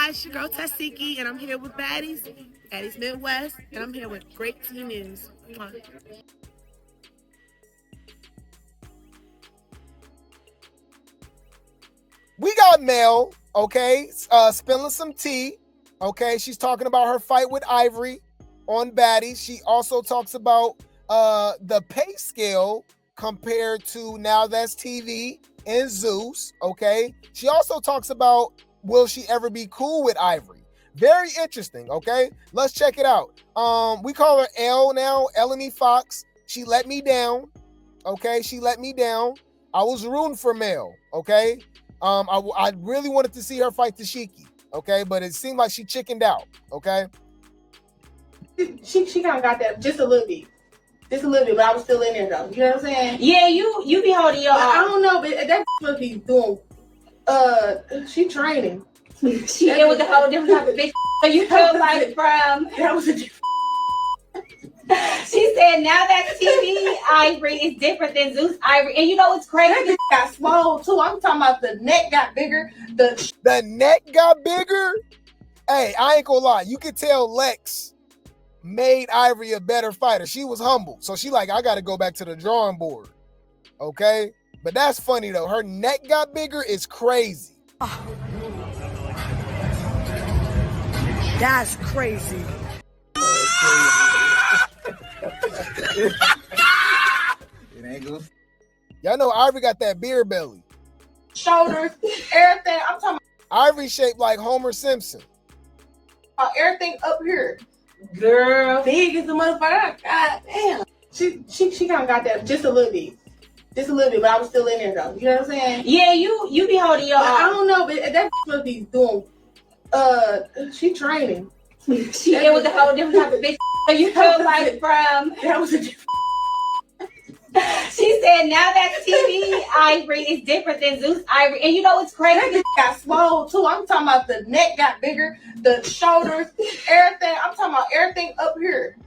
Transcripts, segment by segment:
guys, it's your girl Tesehki, and I'm here with Baddies, Baddies Midwest, and I'm here with Grape News. We got Mel, okay, spilling some tea, okay. She's talking about her fight with Ivory on Baddies. She also talks about the pay scale compared to Now That's TV and Zeus, okay. She also talks about, will she ever be cool with Ivory? Very interesting, okay. Let's check it out. We call her L now, Eleni Fox. She let me down, okay. She let me down. I was rooting for Mel, okay. I really wanted to see her fight Tesehki, okay, but it seemed like she chickened out, okay. She kind of got that just a little bit, but I was still in there though. You know what I'm saying? Yeah, you be holding your. I don't know, but that must be doing. She training. It was a whole different type of bitch. So you feel like from. That was a different. She said, Now That TV Ivory is different than Zeus Ivory, and you know what's crazy? That got swole too. I'm talking about the neck got bigger. The neck got bigger. Hey, I ain't gonna lie. You could tell Lex made Ivory a better fighter. She was humble, so she like, I got to go back to the drawing board, okay. But that's funny though. Her neck got bigger is crazy. That's crazy. It ain't good. Y'all know Ivory got that beer belly. Shoulders, everything. I'm talking Ivory shaped like Homer Simpson. about everything up here. Girl. Big as a motherfucker. God damn. She kind of got that just a little bit, but I was still in there though. You know what I'm saying? Yeah, you be holding your. I don't know, but that must be doing. She training. It was a whole different type of bitch. So you feel like from. That was a different. She said, Now That TV Ivory is different than Zeus Ivory, and you know what's crazy? That got swole too. I'm talking about the neck got bigger, the shoulders, everything. I'm talking about everything up here.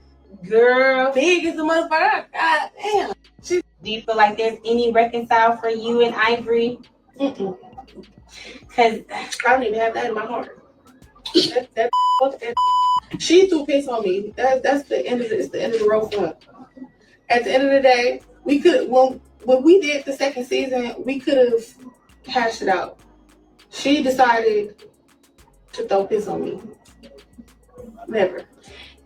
Girl. Big as a motherfucker. God damn. Do you feel like there's any reconcile for you and Ivory? Mm-mm. Cause I don't even have that in my heart. Fuck that. She threw piss on me. That's the end of it's the end of the road for her. At the end of the day, we could when we did the second season, we could have hashed it out. She decided to throw piss on me. Never.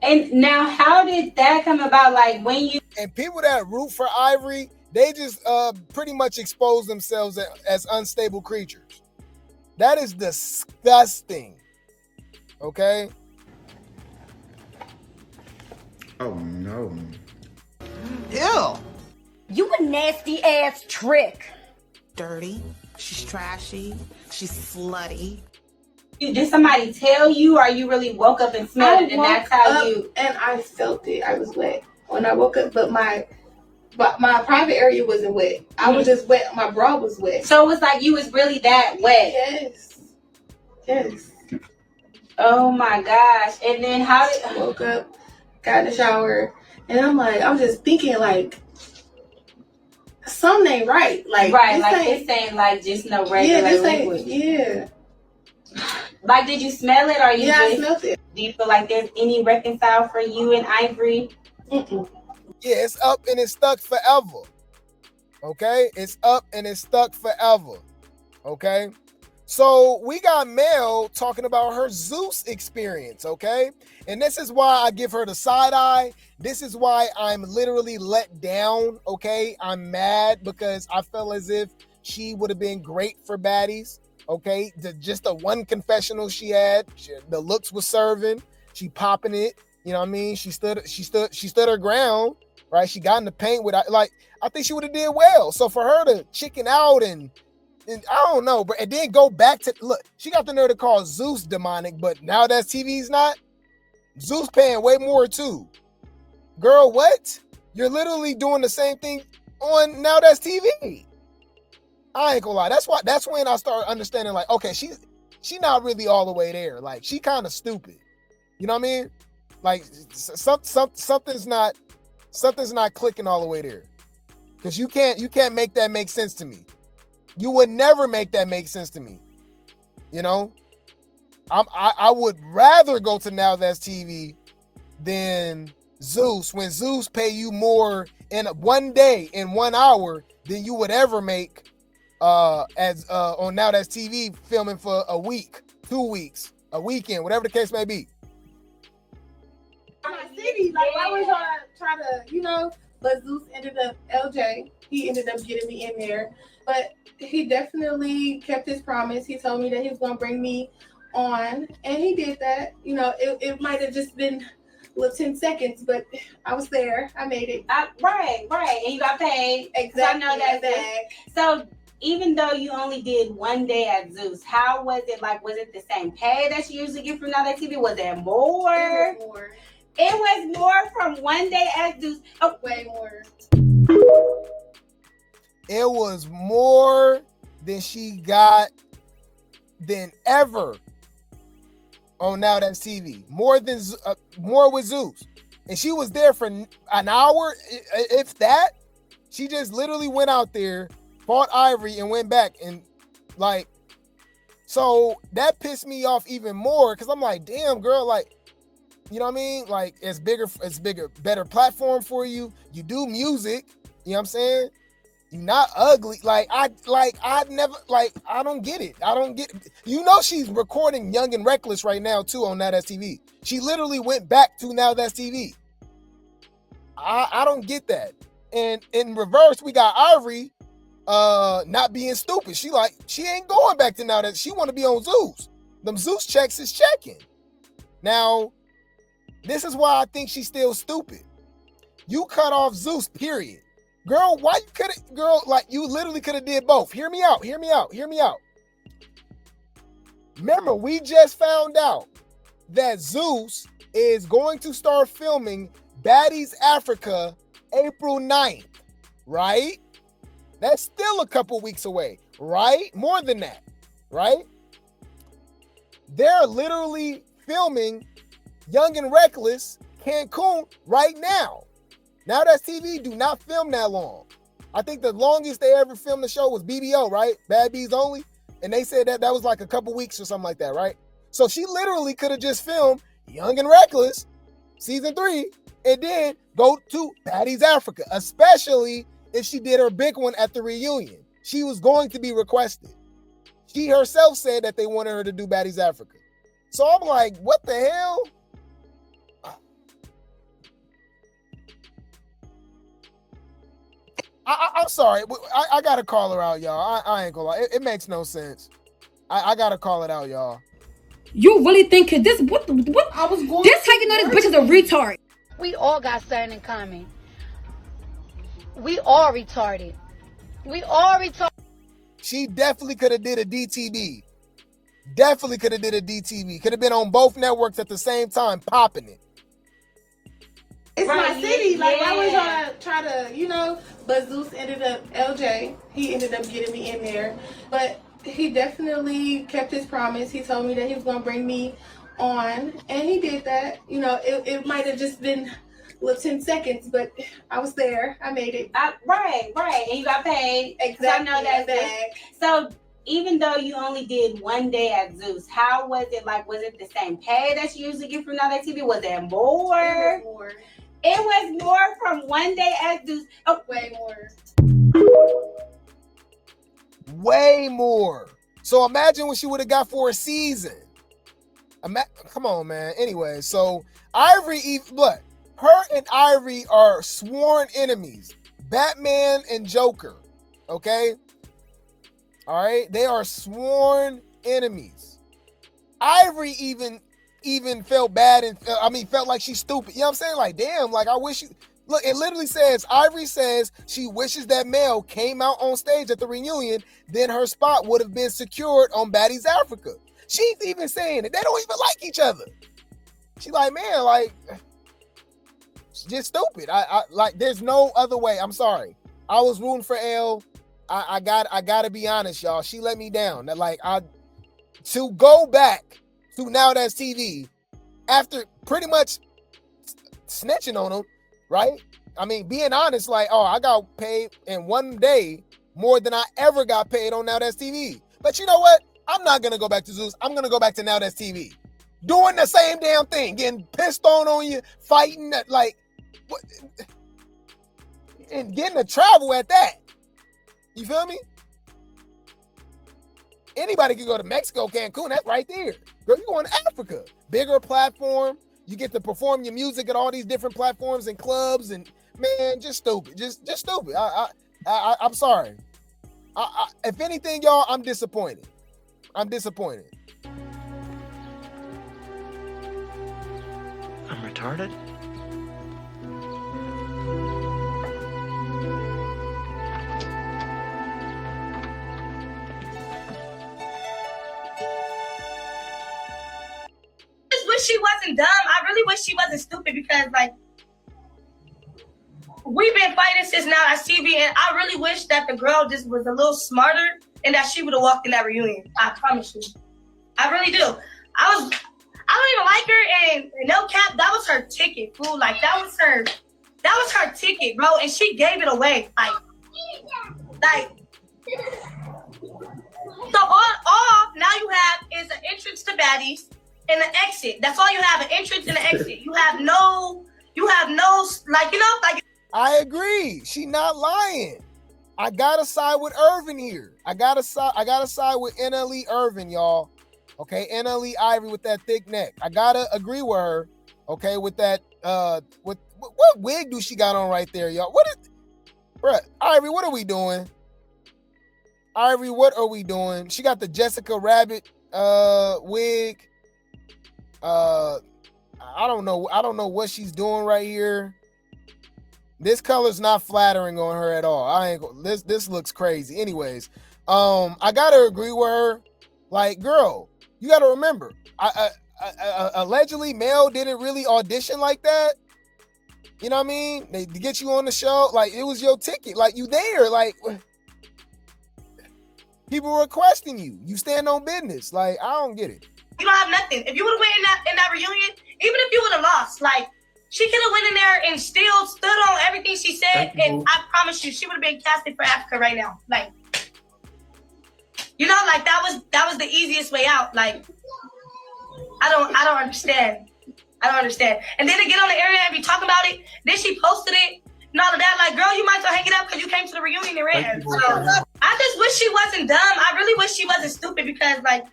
and now how did that come about? Like when you And people that root for Ivory, they just pretty much expose themselves as unstable creatures. That is disgusting. Okay? Oh no. Ew. You a nasty ass trick. Dirty. She's trashy. She's slutty. did somebody tell you, or you really woke up and smelled it, and that's how you? And I felt it. I was wet when I woke up, but my private area wasn't wet. I was just wet. My bra was wet. So it was like you was really that wet. Yes. Oh my gosh! And then how did? I woke up, got in the shower, and I'm just thinking like something ain't right. Like Right, like this ain't like just no regular liquid. Yeah. Like, did you smell it, or you? Yeah, just, I smelled it. Do you feel like there's any reconcile for you and Ivory? Mm-mm. Yeah, it's up and it's stuck forever. Okay? It's up and it's stuck forever. Okay? So we got Mel talking about her Zeus experience, okay? And this is why I give her the side eye. This is why I'm literally let down, okay? I'm mad because I felt as if she would have been great for Baddies, okay? Just the one confessional she had, the looks was serving. She popping it, you know what I mean? She stood her ground, right? She got in the paint with, like, I think she would have did well. So for her to chicken out and I don't know, but and then go back to look. She got the nerve to call Zeus demonic, but Now That's TV's not. Zeus paying way more too. Girl, what? You're literally doing the same thing on Now That's TV. I ain't gonna lie. That's when I start understanding. Like, okay, she not really all the way there. Like, she kind of stupid. You know what I mean? Like, something's not clicking all the way there. Because you can't make that make sense to me. You would never make that make sense to me. You know? I would rather go to Now That's TV than Zeus, when Zeus pay you more in one day, in 1 hour, than you would ever make as on Now That's TV filming for a week, 2 weeks, a weekend, whatever the case may be. My city, like why was y'all try to, but Zeus ended up LJ. He ended up getting me in there, but he definitely kept his promise. He told me that he was gonna bring me on, and he did that. It might have just been 10 seconds, but I was there. I made it. Right, and you got paid. Exactly. I know that. So even though you only did 1 day at Zeus, how was it? Like, was it the same pay that you usually get from Now That TV? Was there more? It was more. It was more from 1 day at Zeus. Oh, way more. It was more than she got than ever on Now That's TV. More with Zeus. And she was there for an hour, if that. She just literally went out there, fought Ivory, and went back. And like, so that pissed me off even more, because I'm like, damn, girl, like, you know what I mean? Like, it's bigger, better platform for you. You do music, you know what I'm saying? You're not ugly. I don't get it. She's recording Young and Reckless right now too on Now That's TV. She literally went back to Now That's TV. I don't get that. And in reverse, we got Ivory not being stupid. She ain't going back to Now That. She want to be on Zeus. Them Zeus checks is checking. Now, this is why I think she's still stupid. You cut off Zeus, period. Girl, why you couldn't, you literally could have did both. Hear me out. Remember, we just found out that Zeus is going to start filming Baddies Africa April 9th, right? That's still a couple weeks away, right? More than that, right? They're literally filming Young and Reckless Cancun right now. Now That's TV do not film that long. I think the longest they ever filmed the show was BBO, right? Bad Bees Only. And they said that was like a couple weeks or something like that, right? So she literally could have just filmed Young and Reckless season 3 and then go to Baddies Africa, especially if she did her big one at the reunion. She was going to be requested. She herself said that they wanted her to do Baddies Africa. So I'm like, what the hell? I'm sorry. I got to call her out, y'all. I ain't gonna lie. It makes no sense. I got to call it out, y'all. You really think this? What? I was going. This how you know this bitch is a retard. We all got something in common. We all retarded. She definitely could have did a DTB. Could have been on both networks at the same time, popping it. It's my city. Why was y'all try to, but Zeus ended up LJ. He ended up getting me in there. But he definitely kept his promise. He told me that he was going to bring me on, and he did that. It might have just been 10 seconds, but I was there. I made it. Right. And you got paid. Exactly. I know that. So even though you only did 1 day at Zeus, how was it? Like, was it the same pay that you usually get from Now That TV? Was there more? It was more. It was more from 1 day at Zeus. Oh, way more. Way more. So imagine what she would have got for a season. Come on, man. Anyway, so Ivory, look, her and Ivory are sworn enemies. Batman and Joker. Okay? All right? They are sworn enemies. Ivory even felt bad and felt like she's stupid. You know what I'm saying? Like, damn, like I wish you look, it literally says, Ivory says she wishes that male came out on stage at the reunion, then her spot would have been secured on Baddies Africa. She's even saying it. They don't even like each other. She's like, man, like, it's just stupid. I like, there's no other way. I'm sorry. I was rooting for L. I gotta be honest, y'all. She let me down. To go back to Now That's TV after pretty much snitching on him, right? Being honest, like, oh, I got paid in 1 day more than I ever got paid on Now That's TV. But you know what? I'm not gonna go back to Zeus. I'm gonna go back to Now That's TV. Doing the same damn thing, getting pissed on you, fighting, like, what, and getting to travel at that. You feel me? Anybody can go to Mexico, Cancun. That's right there. Girl, you going to Africa. Bigger platform. You get to perform your music at all these different platforms and clubs, and man, just stupid. Just stupid. I'm sorry. If anything, y'all, I'm disappointed. I'm disappointed. I'm retarded? I just wish she wasn't dumb. I really wish she wasn't stupid because, like, we've been fighting since Now That's TV, and I really wish that the girl just was a little smarter and that she would have walked in that reunion. I promise you. I really do. I don't even like her, and no cap, that was her ticket, fool. Like, that was her ticket, bro, and she gave it away. Like so all now you have is an entrance to Baddies and an exit. That's all you have, an entrance and an exit. You have no, like, you know, like. I agree. She not lying. I gotta side with Irvin here. I gotta side with NLE Irvin, y'all. Okay, NLE Ivory with that thick neck. I gotta agree with her. Okay, with that. With what wig do she got on right there, y'all? What is, bruh? Ivory, what are we doing? Ivory, what are we doing? She got the Jessica Rabbit wig. I don't know what she's doing right here. This color's not flattering on her at all. This looks crazy. Anyways, I gotta agree with her. Like, girl, you gotta remember, allegedly Mel didn't really audition like that. You know what I mean? To get you on the show, like, it was your ticket. Like, you there, like, people were requesting you. You stand on business. Like, I don't get it. You don't have nothing. If you would have went in that reunion, even if you would have lost, like, she could have went in there and still stood on everything she said, and I promise you, she would have been casted for Africa right now. Like, you know, like, that was the easiest way out. Like, I don't understand. I don't understand. And then to get on the area and be talking about it, then she posted it and all of that. Like, girl, you might as well hang it up because you came to the reunion and ran. So I just wish she wasn't dumb. I really wish she wasn't stupid because, like,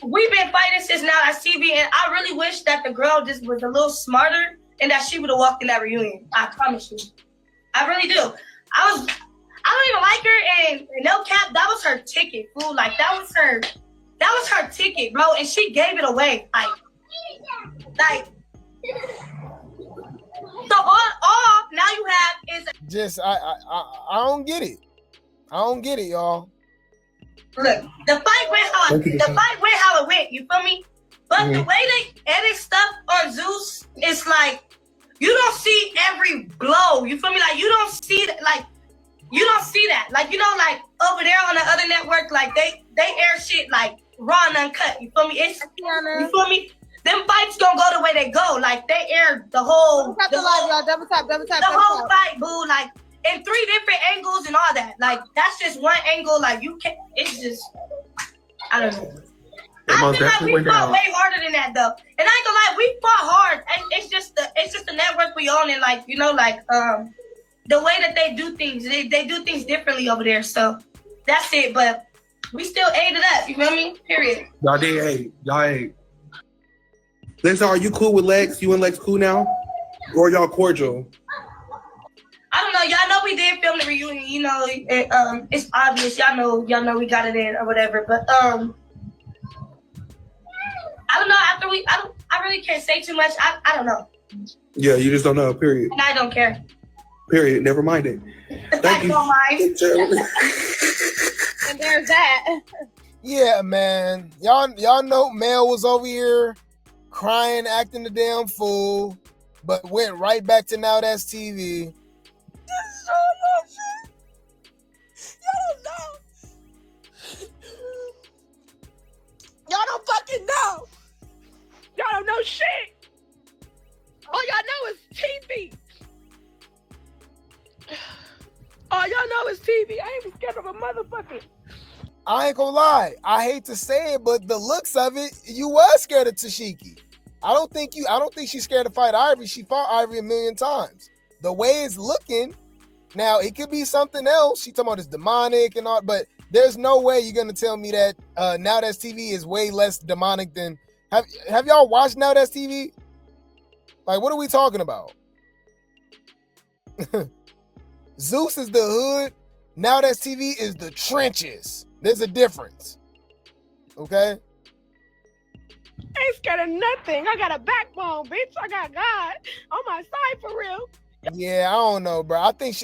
we've been fighting since Now That's TV, and I really wish that the girl just was a little smarter and that she would have walked in that reunion. I promise you. I really do. I don't even like her, and no cap, that was her ticket, fool. Like, that was her ticket, bro, and she gave it away. Like so all now you have is just I don't get it. I don't get it, y'all. Look, the fight went how it went, you feel me? But the way they edit stuff on Zeus, it's like, you don't see every blow, you feel me? Like, you don't see that, like, Like, you know, like, over there on the other network, like, they air shit, like, raw and uncut, you feel me? You feel me? Them fights gonna go the way they go, like, they air the whole, double tap. whole fight, boo, like, in 3 different angles and all that. Like, that's just one angle. Like, you can't, it's just, I don't know. I feel like we fought way harder than that, though. And I ain't gonna lie, we fought hard. It's just the network we own, and, like, you know, like, the way that they do things, they do things differently over there. So that's it. But we still ate it up. You feel me? Period. Y'all ate. Lisa, are you cool with Lex? You and Lex cool now? Or y'all cordial? I don't know. Y'all know we did film the reunion. You know, it's obvious. Y'all know we got it in or whatever. But I don't know. I really can't say too much. I don't know. Yeah, you just don't know. Period. And I don't care. Period. Never mind it. Thank you. Don't mind. And there's that. Yeah, man. Y'all know Mel was over here crying, acting the damn fool, but went right back to Now That's TV. Y'all don't fucking know. Y'all don't know shit. All y'all know is TV. All y'all know is TV. I ain't scared of a motherfucker. I ain't gonna lie. I hate to say it, but the looks of it, you was scared of Tesehki. I don't think she's scared to fight Ivory. She fought Ivory a million times. The way it's looking, now it could be something else. She talking about it's demonic and all, but there's no way you're gonna tell me that NowThatsTV is way less demonic than have y'all watched NowThatsTV? Like, what are we talking about? Zeus is the hood. NowThatsTV is the trenches. There's a difference. Okay? I ain't scared of nothing. I got a backbone, bitch. I got God on my side for real. Yeah, I don't know, bro. I think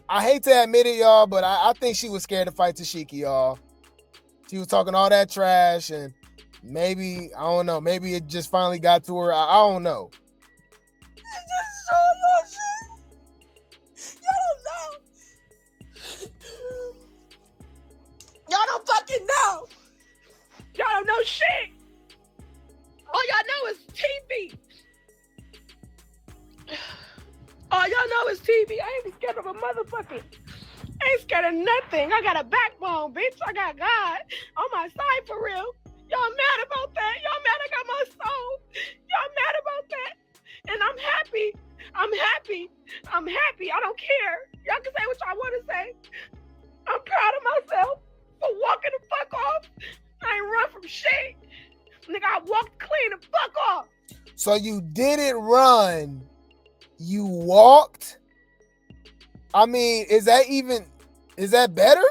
I hate to admit it, y'all, but I think she was scared to fight Tesehki, y'all. She was talking all that trash, and maybe, I don't know, maybe it just finally got to her. I don't know. Y'all don't fucking know. Y'all don't know shit. All y'all know is TV. All y'all know is TV. I ain't scared of a motherfucker. I ain't scared of nothing. I got a backbone, bitch. I got God on my side for real. Y'all mad about that? Y'all mad I got my soul? Y'all mad about that? And I'm happy. I'm happy. I'm happy. I don't care. Y'all can say what y'all want to say. I'm proud of myself for walking the fuck off. I ain't run from shit. Nigga, I walked clean the fuck off. So you didn't run. You walked? I mean, is that better?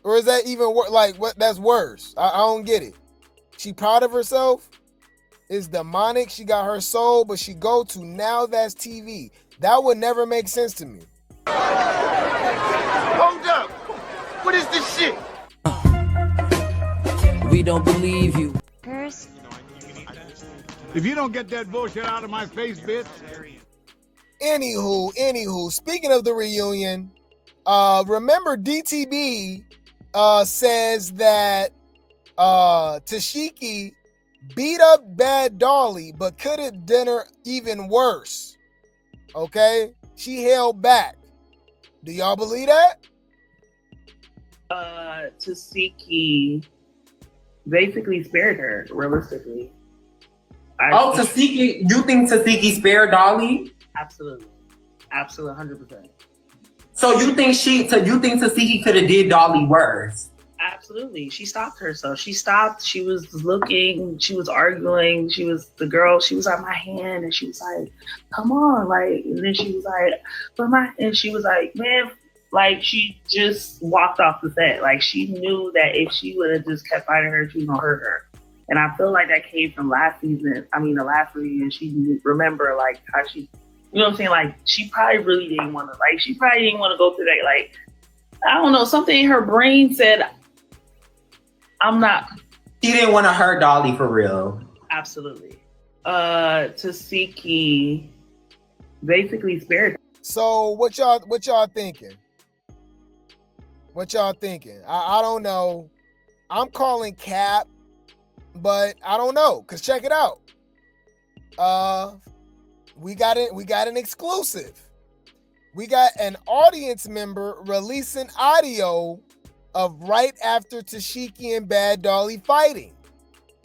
Or is that even like what? That's worse. I don't get it. She proud of herself. It's demonic. She got her soul, but she go to NowThatsTV. That would never make sense to me. Hold up. What is this shit? We don't believe you. If you don't get that bullshit out of my face, bitch. Anywho, speaking of the reunion, remember DTB says that Tesehki beat up Bad Dolly, but could have done her even worse. Okay? She held back. Do y'all believe that? Tesehki basically spared her, realistically. Tesehki, you think Tesehki spared Dolly? Absolutely. Absolutely, 100%. So you think Tesehki could have did Dolly worse? Absolutely. She stopped herself. She stopped. She was looking. She was arguing. She was the girl. She was on my hand, and she was like, "Come on!" Like, and then she was like, and she was like, "Man," like she just walked off the set. Like she knew that if she would have just kept fighting her, she was gonna hurt her. And I feel like that came from last season. I mean, the last reunion. She remember like how she, you know what I'm saying? Like she probably really didn't want to. Like she probably didn't want to go through that. Like I don't know. Something in her brain said, I'm not. She didn't want to hurt Dolly for real. Absolutely. Tesehki basically spared. So what y'all thinking? What y'all thinking? I don't know. I'm calling cap, but I don't know. Cause check it out. We got an exclusive. We got an audience member releasing audio of right after Tesehki and Bad Dolly fighting.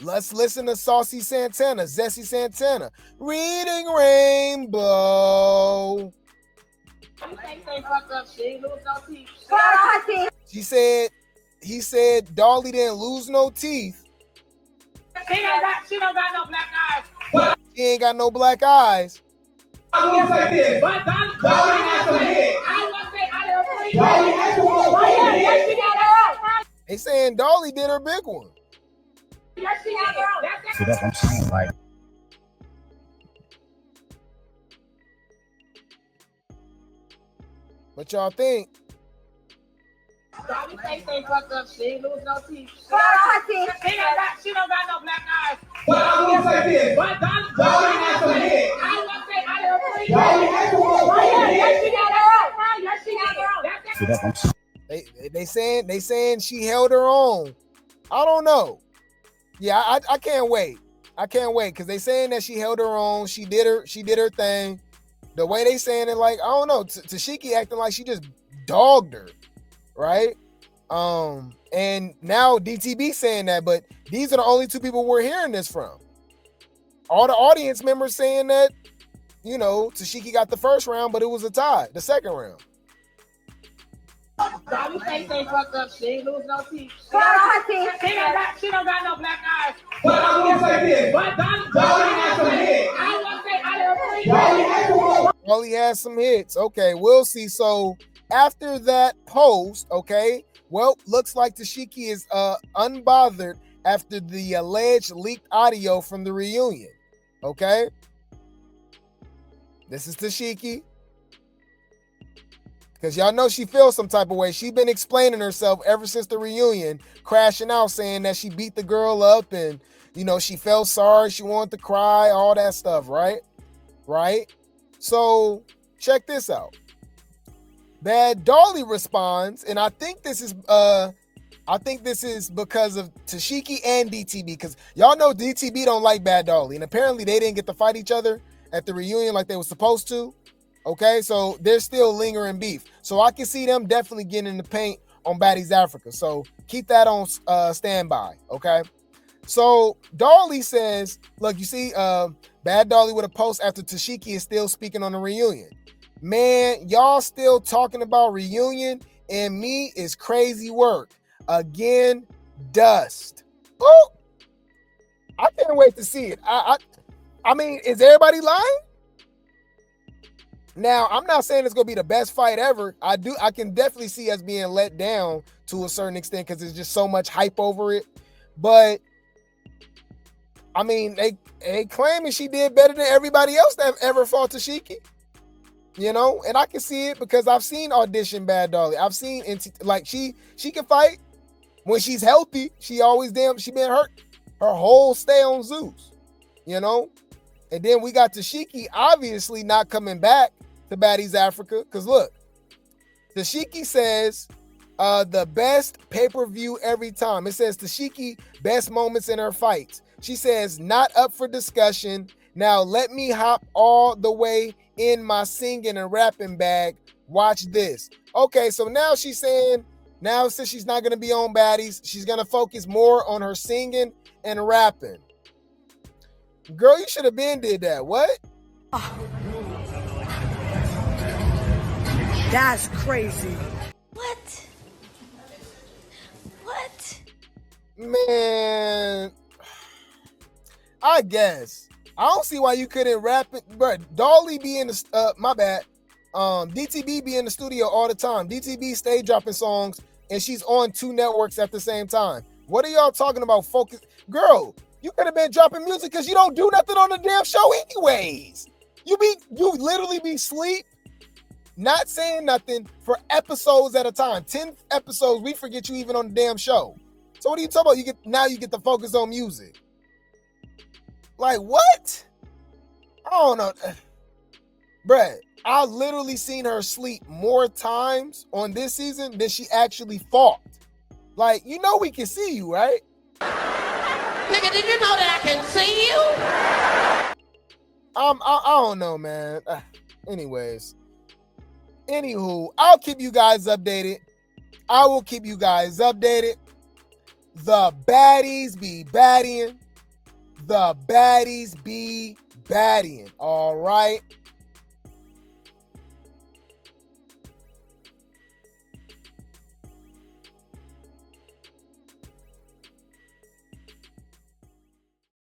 Let's listen to Zesty Santana, reading Rainbow. He said Dolly didn't lose no teeth. She don't got no black eyes. She ain't got no black eyes. They saying Dolly did her big one. So that's what I'm saying. Like, what y'all think? Dolly say fucked up. She ain't lose no teeth. She don't got no black eyes. but I'm gonna say this. But Dolly has some head. I want to say I don't Dolly has some So that's what I'm saying. They saying she held her own. I don't know. Yeah, I can't wait. I can't wait because they saying that she held her own. She did her thing. The way they saying it, like, I don't know. Tesehki acting like she just dogged her, right? And now DTB saying that, but these are the only two people we're hearing this from. All the audience members saying that, you know, Tesehki got the first round, but it was a tie, the second round. Dolly say they fucked up. She ain't lose no teeth. She don't got no black eyes. But I'm gonna say this. But Dolly has some hits. I want to say out of Dolly has some hits. Okay, we'll see. So after that post, okay, well, looks like Tesehki is unbothered after the alleged leaked audio from the reunion. Okay, this is Tesehki. Because y'all know she feels some type of way. She's been explaining herself ever since the reunion, crashing out, saying that she beat the girl up and, you know, she felt sorry, she wanted to cry, all that stuff, right? Right? So, check this out. Bad Dolly responds, and I think this is because of Tesehki and DTB, because y'all know DTB don't like Bad Dolly, and apparently they didn't get to fight each other at the reunion like they were supposed to. Okay, so there's still lingering beef. So I can see them definitely getting in the paint on Baddies Africa. So keep that on standby, okay? So Dolly says, look, you see, Bad Dolly with a post after Tesehki is still speaking on the reunion. Man, y'all still talking about reunion and me is crazy work. Again, dust. Oh, I can't wait to see it. I mean, is everybody lying? Now, I'm not saying it's going to be the best fight ever. I can definitely see us being let down to a certain extent because there's just so much hype over it. But, I mean, they claiming she did better than everybody else that ever fought Tesehki. You know? And I can see it because I've seen audition Bad Dolly. I've seen, like, she can fight when she's healthy. She been hurt her whole stay on Zeus. You know? And then we got Tesehki obviously not coming back to Baddies Africa. Because look, Tesehki says the best pay-per-view every time. It says Tesehki best moments in her fights. She says not up for discussion. Now let me hop all the way in my singing and rapping bag. Watch this. Okay, so now she's saying, now since she's not going to be on Baddies, she's going to focus more on her singing and rapping. Girl, you should have been did that. What? That's crazy. What? What? Man, I guess. I don't see why you couldn't rap it. But Dolly be in the, my bad. DTB be in the studio all the time. DTB stay dropping songs and she's on 2 networks at the same time. What are y'all talking about? Focus. Girl, you could have been dropping music because you don't do nothing on the damn show anyways. You literally be sleep, not saying nothing for episodes at a time. 10 episodes, we forget you even on the damn show. So what are you talking about? Now you get to focus on music. Like what? I don't know. Bruh, I literally seen her sleep more times on this season than she actually fought. Like, you know we can see you, right? Nigga, did you know that I can see you? I don't know, man. Anyways. Anywho, I'll keep you guys updated. I will keep you guys updated. The baddies be baddying. The baddies be baddying. All right.